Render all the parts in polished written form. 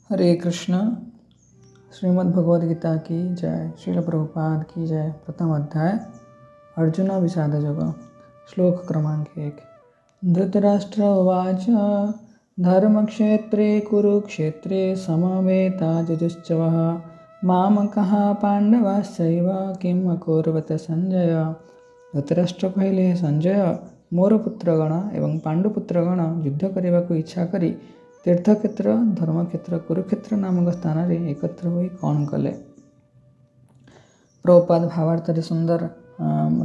हरे कृष्ण। श्रीमद् भगवद गीता की जय। श्रील प्रभुपाद की जय। प्रथम अध्याय अर्जुन विषाद योग। श्लोक क्रमांक 1। धृतराष्ट्र उवाच धर्मक्षेत्रे कुरुक्षेत्रे समवेताजुजुश्चवः मामकः पांडवाश्चैव किम अकुर्वत संजय। धृतराष्ट्र कहले, संजय मोर पुत्रगण एवं पांडुपुत्रगण युद्ध करने को इच्छा करी तीर्थक्षेत्र धर्मक्षेत्र कुरुक्षेत्र नामक स्थान में एकत्र होई कौन कले। प्रभुपाद भावार्थ सुंदर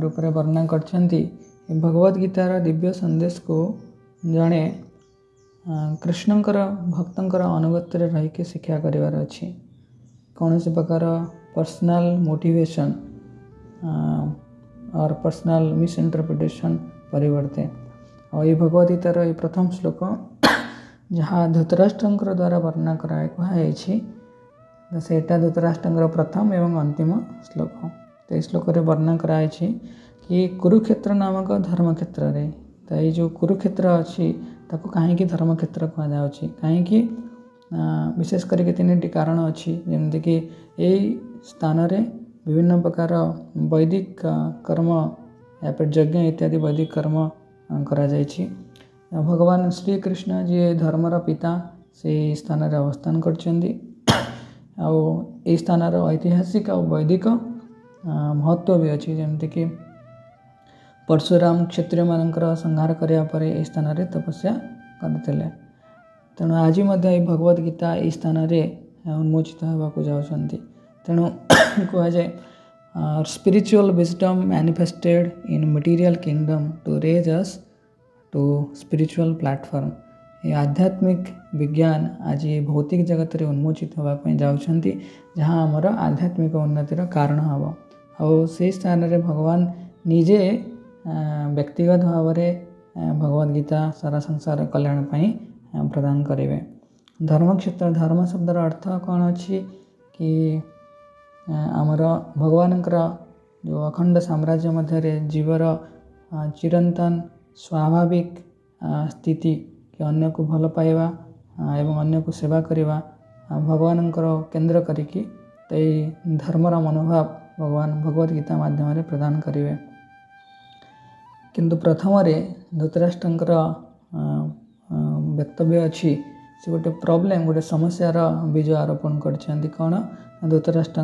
रूप में वर्णना करछंती। भगवद गीतार दिव्य संदेश को जड़े कृष्णंकर भक्तंकर अनुगत रहीकि शिक्षा करिवार अछि। कौन से प्रकार पर्सनल मोटिवेशन और पर्सनल मिस इंटरप्रिटेशन परिवर्ते। और ये भगवद गीतार ये प्रथम श्लोक जहाँ धृतराष्ट्र द्वारा वर्णना कराए कहुई सेटा धृतराष्ट्र प्रथम एवं अंतिम श्लोक। तो इस श्लोक वर्णना कराई कि कुरुक्षेत्र नामक धर्मक्षेत्र रे तो ये जो कुरुक्षेत्र अच्छी ताको कहीं धर्मक्षेत्र कहुच्छी कहीं विशेष करके तीन कारण अच्छी जमीक यही स्थान रे विभिन्न प्रकार वैदिक कर्म या फिर यज्ञ इत्यादि वैदिक कर्म करा जायछि। भगवान श्री कृष्ण जी धर्मर पिता से स्थान रे अवस्थान करछन्ती। आ स्थान ऐतिहासिक और वैदिक महत्व भी अच्छी जमीक परशुराम क्षत्रिय मानकर संहार करने पर यह स्थान रे तपस्या करते। तेणु आज भगवद गीता यह स्थान रे उन्मोचित होगा जाउछन्ती। तेणु कहुए spiritual wisdom manifested in material kingdom to raise us to spiritual platform. ये आध्यात्मिक विज्ञान आज भौतिक जगत रे उन्मोचित होगापी जाउछन्ती जहाँ आमर आध्यात्मिक उन्नतिर कारण हम और से स्थान रे भगवान निजे व्यक्तिगत भाव में भगवद गीता सारा संसार कल्याण पाई प्रदान करेंगे। धर्मक्षेत्र धर्म शब्दर अर्थ कौन अच्छी कि आमर भगवान जो अखंड साम्राज्य मध्य जीवर चिरंतन स्वाभाविक स्थिति कि अन्य को भल पाइबा एवं अन्य को सेवा करिबा भगवान केंद्र करिकी तो ये धर्मर मनोभाव भगवान भगवद गीता माध्यम प्रदान करेंगे। किंतु प्रथम धृतराष्ट्र वक्तव्य अच्छी से गोटे प्रॉब्लम गोटे समस्यार बीज आरोपण करछन्ती। कौन धृतराष्ट्र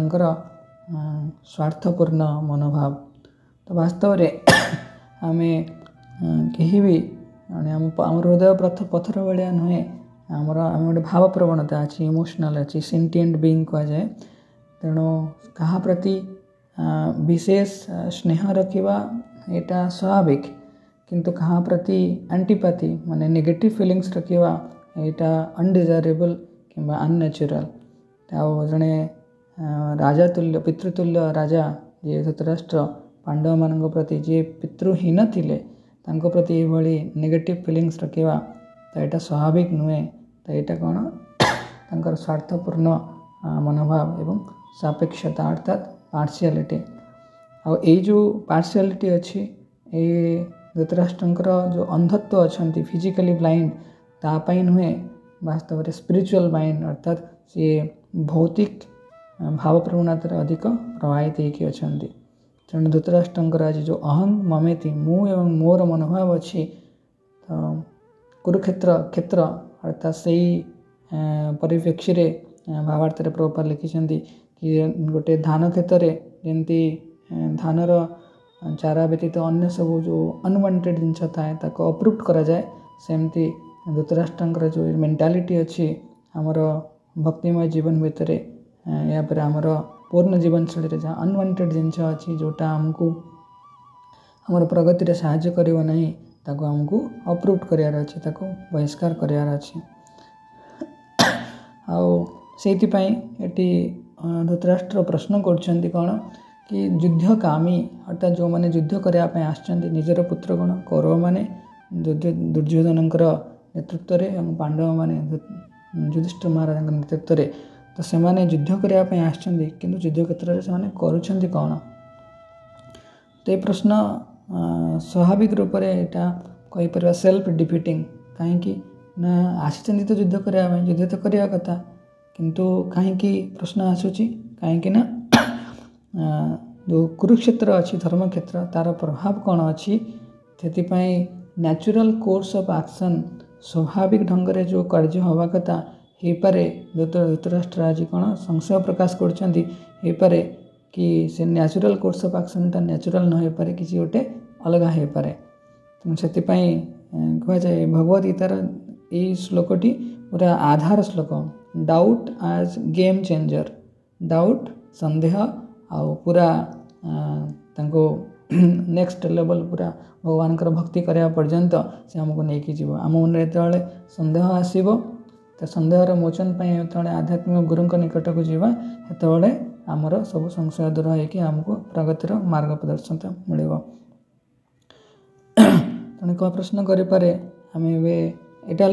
स्वार्थपूर्ण मनोभाव। तो वास्तव में आम कहीं भी आम हृदय पथर भाया नुहे आमर आम गोटे भाव प्रवणता अच्छी इमोशनल अच्छी सेंटिएंट बीइंग कह जाए। तेणु क्या प्रति विशेष स्नेह रखा यहाँ स्वाभाविक किंतु क्या प्रति एंटीपैथी माने नेगेटिव फीलिंग्स रखा यहाँ अनडिजायरेबल कि अननेचुरल। जड़े राजा तुल्य पितृतुल्य राजा जी धृतराष्ट्र पांडव मान प्रति जी पितृहीन थिले तांको प्रति ये नेगेटिव फीलिंग्स रखा तो यहाँ स्वाभाविक नुहे। तो यहाँ कौन तांकर स्वार्थपूर्ण मनोभाव एवं सापेक्षता अर्थात पार्शियालिटी। और ये जो पार्शियालिटी अच्छी ये धृतराष्ट्र जो अंधत्व अच्छा फिजिकली ब्लाइंड तापाई नुहे वास्तव में स्पिरिचुअल माइंड अर्थात सी भौतिक भाव प्रवणतार अधिक प्रभावित होती अच्छा। तेणु धृतराष्ट्र आज जो अहं ममेति मु एवं मोर मनोभाव अच्छी तो कुरुक्षेत्र क्षेत्र अर्थात से परिप्रेक्षी भावार्थ प्रभुपाद लिखिं कि गोटे धान क्षेत्र जमती धानर चारा व्यतीत अन्य सब जो अनवांटेड जिनस थाए ताको अप्रूव करा जाए सेमती धृतराष्ट्र जो मेंटालिटी अच्छी आमर भक्तिमय जीवन भितर या फिर आमर पूर्ण जीवन शैली जहाँ अनवांटेड जिनस अच्छी जोटा आमको आमर प्रगति रे साहाय्य करिवो नहीं ताको आमको अप्रूव करार अच्छी ताको बहिष्कार करार अच्छी। आईपाई धृतराष्ट्र प्रश्न करछन्ती कौन कि युद्धकामी अर्थात जो मैंने युद्ध करने आसछन्ती निजर पुत्रगण कौरव माने दुर्योधन नेतृत्व में पांडव माने युधिष्ठिर महाराज नेतृत्व में तो से माने युद्ध करने आसछन्ती किंतु युद्ध क्षेत्र में से करुछन्ती कौन। तो ये प्रश्न स्वाभाविक रूप से यहाँ कहीपर सेल्फ डिफिटिंग कहीं ना आसी तो युद्ध करने युद्ध तो करवा कथा किंतु कहीं प्रश्न आसूची कहीं ना जो कुरुक्षेत्र अच्छी धर्मक्षेत्र तार प्रभाव कौन अच्छी से न्याचुरल कोर्स ऑफ एक्शन स्वाभाविक ढंग से जो कार्य हवा कथा हो पारे धृतराष्ट्र आज कौन संशय प्रकाश कर कि से न्याचुरल कोर्स ऑफ एक्शन टा न्याचुरल न हो पारे किसी गोटे अलग हो पारे से कह जाए भगवद गीतार यही श्लोकटी पूरा आधार श्लोक doubt as game changer doubt संदेह आउ पूरा नेक्स्ट लेवल पूरा भगवान भक्ति करने पर्यंत से आमको लेकिन जीव आम मन जो सन्देह आसो तो सन्देहर मोचन जो आध्यात्मिक गुरु निकट को जावा से आमर सब संशय दूर होमको प्रगतिर मार्ग प्रदर्शन मिल तेणु क्या प्रश्न करें आम एटा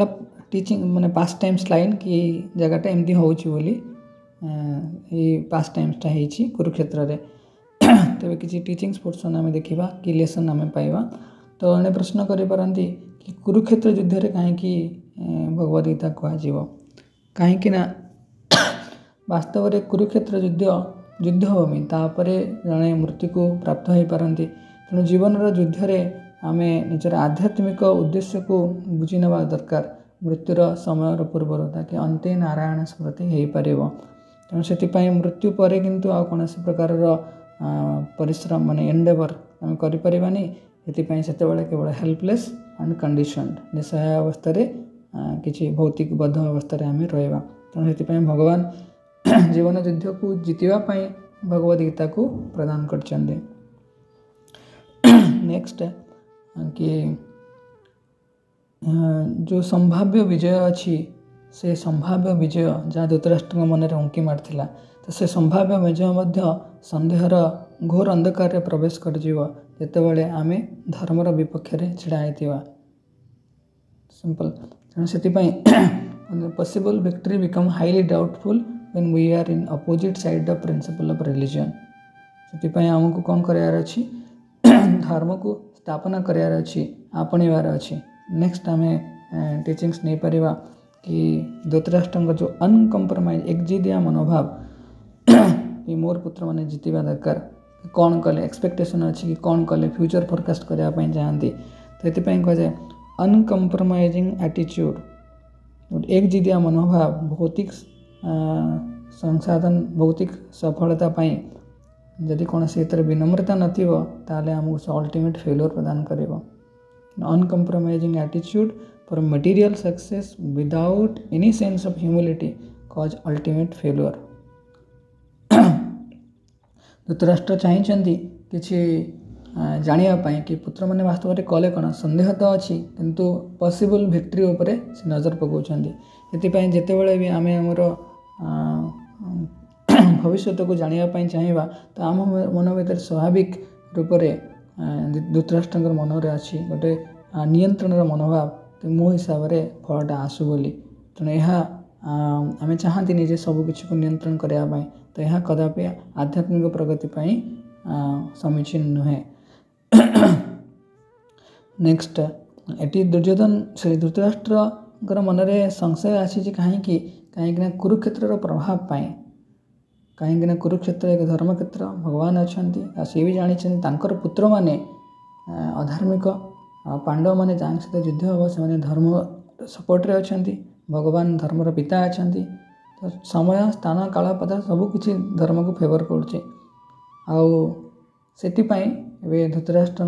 टीचिंग माने पास्ट टाइम्स लाइन कि जगटा एमती होली पास्ट टाइम्सटा होती कुरुक्षेत्र रे तेरे किसी टीचिंग्स पोर्शन आम देखा कि लेसन आम पाइबा तो अने प्रश्न करें कि कुरुक्षेत्र युद्ध रे कहीं भगवद गीता कह कहीं वास्तव में कुरुक्षेत्र युद्धभूमि तापर जड़े मृत्यु को प्राप्त हो पारती तेणु जीवन युद्ध आम निजर आध्यात्मिक उद्देश्य को बुझी ना दरकार मृत्युर समय पूर्वर ताकि अंते नारायण स्मृति हो पार तेणु से मृत्यु पर किंतु आ कौन प्रकार परिश्रम माने एंडेवर आम करें से केवल हेल्पलेस एंड कंडीशन निसहाय अवस्था किसी भौतिक बद्ध अवस्था आम रहा तेणु से भगवान जीवन युद्ध को जीतवाई भगवद गीता को प्रदान कर नेक्स्ट कि जो संभाव्य विजय अच्छी से संभाव्य विजय जहाँ धृतराष्ट्र मन में उंकी मारता तो से संभाव्य विजय सन्देहर घोर अंधकार रे प्रवेश कर जिते आम धर्मर विपक्ष में छिड़ा होता सिंपल तेणु से possible victory become highly doubtful when we are in opposite side of principle of religion से आमको कौन करार अच्छी धर्म को स्थापना करार अच्छी आपणवार अच्छी नेक्स्ट आम टीचिंग्स नहीं पारिबा कि धृतराष्ट्र जो अनकम्प्रोमाइज एकजिदिया मनोभाव कि मोर पुत्र मैंने जीतवा दरकार कौन कले एक्सपेक्टेशन अच्छी कि कौन कले फ्यूचर फोरकास्ट करने चाहती तो ये कह जाए अनकम्प्रोमाइजिंग एटीट्यूड एकजिदिया मनोभाव भौतिक संसाधन भौतिक सफलता जदि कौन से विनम्रता नथिबो ताले हमको अल्टीमेट फेल्योर प्रदान करिवो uncompromising attitude for material success without any sense of humility cause ultimate failure Dhritarashtra चाहिए किसी जानापी कि पुत्र मैंने वास्तव में कले कौन सन्देह तो अच्छी किंतु पॉसिबल विक्ट्री उपरे से नजर पकाउछन्ती से जितेबाला भी आम आमर भविष्य को जानापी चाहिए तो आम मन भर स्वाभाविक रूप से धृतराष्ट्र मन में अच्छी गोटे नियंत्रण मनोभाव तो मो हिसाब से फलटा आसू बोली तेणु यह आम चाहती निजे सबकि को नियंत्रण करने तो यह कदापि आध्यात्मिक प्रगति समीचीन नुहे नेक्स्ट एटी दुर्योधन से धृतराष्ट्र मन में संशय आसी कहीं कुरुक्षेत्र प्रभाव पाए कहीं कुरुक्षेत्र एक धर्मक्षेत्र भगवान अच्छा सी भी जानी पुत्र माने अधार्मिक पांडव माने जहाँ सहित युद्ध हम से धर्म सपोर्ट अच्छा भगवान धर्मर पिता अच्छा तो समय स्थान काल पदार्थ सबकि धर्म को फेवर करुचे आए धृतराष्ट्र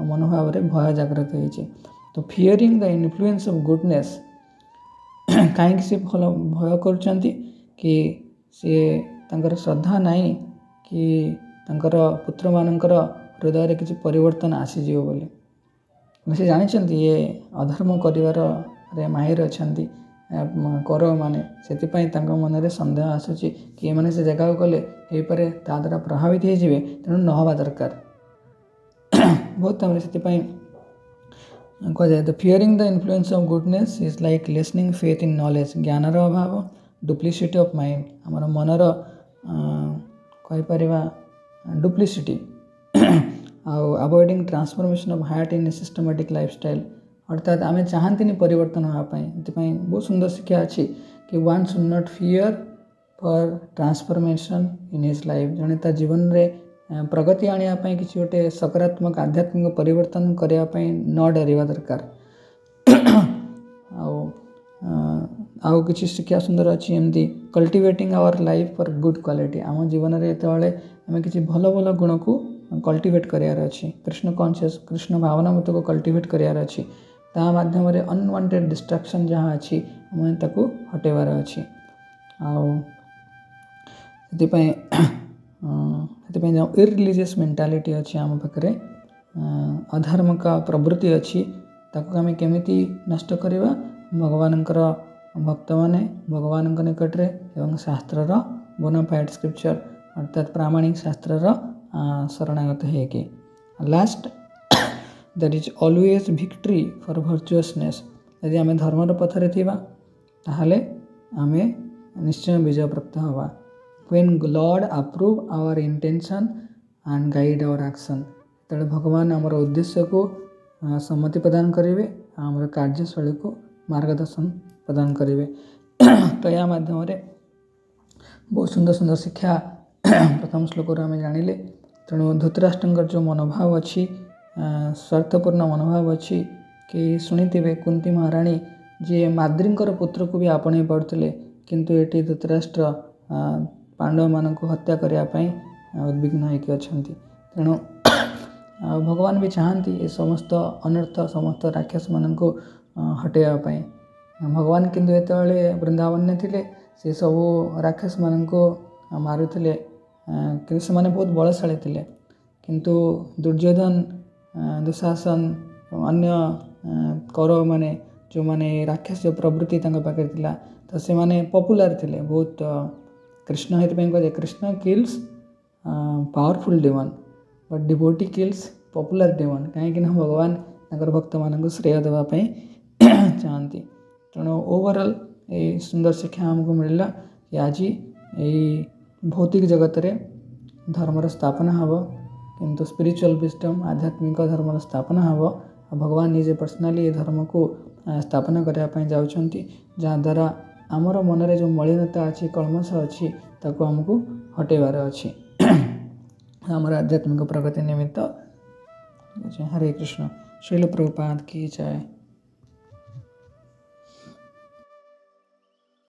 मनोभाव में भय जागृत होती तो fearing the influence of goodness कहीं से भय कर कि सी तांकर श्रद्धा नहीं कि तांकर पुत्र मानकर हृदय किसी परिवर्तन आसीजिव बोली से जानते ये अधर्म कर माहिर अच्छा कौरव मैंने से मन में सन्देह आसूँ कि मैंने से जगह को गले हो पारे ता द्वारा प्रभावित होते तेणु न हवा दरकार बहुत टाइम से कह जाए the fearing the influence of goodness is like listening faith in knowledge ज्ञानर अभाव डुप्लीसिटी ऑफ माइंड आमर मनर कहीपर duplicity avoiding transformation of heart in systematic lifestyle अर्थात आम चाहती परिवर्तन होगापी बहुत सुंदर शिक्षा अच्छी कि one should not fear for transformation in his life. जड़े ता जीवन में प्रगति आने किसी गोटे सकारात्मक आध्यात्मिक परिवर्तन करने न डरवा दरकार। आउ किसी शिक्षा सुंदर अच्छी एमती cultivating our life for good quality. आम जीवन में ये आम किसी भल भल गुण को कल्टिवेट करार अच्छी, कृष्ण कॉन्शियस कृष्ण भावनामृत को कल्टिवेट करार अच्छी। ता माध्यम अनवांटेड डिस्ट्रैक्शन जहाँ अच्छी आम ताकू हटेबार अच्छी। जो इरिलीजियस मेंटालिटी अच्छी आम पाखे अधर्म का प्रवृत्ति अच्छी ताकू आम केमिति नष्ट करवा भगवान भक्त माने भगवान निकट एवं शास्त्रर बोनाफाइड स्क्रिप्चर अर्थात प्रामाणिक शास्त्रर शरणागत है कि last there is always victory for virtuousness. यदि आम धर्मर पथरे थिबा ताहले आमे निश्चय विजय प्राप्त हवा। When Lord approve our intention and guide our action, तले भगवान आमर उद्देश्य को सम्मति प्रदान करेंगे, आमर कार्यशैली को मार्गदर्शन प्रदान करेंगे। तो या माध्यम बहुत सुंदर सुंदर शिक्षा प्रथम श्लोक आम जानिले। तेणु धृतराष्ट्र जो मनोभाव अच्छी स्वार्थपूर्ण मनोभाव अच्छी कि शुणिथिबे कुंती महाराणी जी माद्रींकर पुत्र को भी आपणे पड़ुले, किंतु एटी धृतराष्ट्र पांडव मान को हत्या करने उद्विग्न होकर अच्छा। तेणु भगवान भी चाहती ये समस्त अनर्थ समस्त राक्षस मान को हटेवाई। भगवान किंतु ये वृंदावन थे से सब राक्षस मान को मारुले कि से बहुत बलशाली थे, किंतु दुर्योधन दुशासन अन्य कौरव माने जो माने राक्षस प्रवृत्ति पाखे थिला तो से माने पॉपुलर थे बहुत। कृष्ण हेतु कहे Krishna kills powerful demon but devotee kills popular demon, कहीं भगवान भक्त मान श्रेय देवाई चाहती। तेणु ओवरऑल ये सुंदर शिक्षा आमको मिलला कि आज ये भौतिक जगत रे धर्मर स्थापना हम, किंतु स्पिरिचुअल विजडम आध्यात्मिक धर्मर स्थापना हम। भगवान निजे पर्सनाली ये धर्म को स्थापना करने जाउछंती, जहाँ द्वारा आमर मनरे जो मलिनता अच्छी कलमश अच्छी ताको हमको हटेबार अच्छी आमर आध्यात्मिक प्रगति निमित्त। हरे कृष्ण। श्रील प्रभुपाद की जय।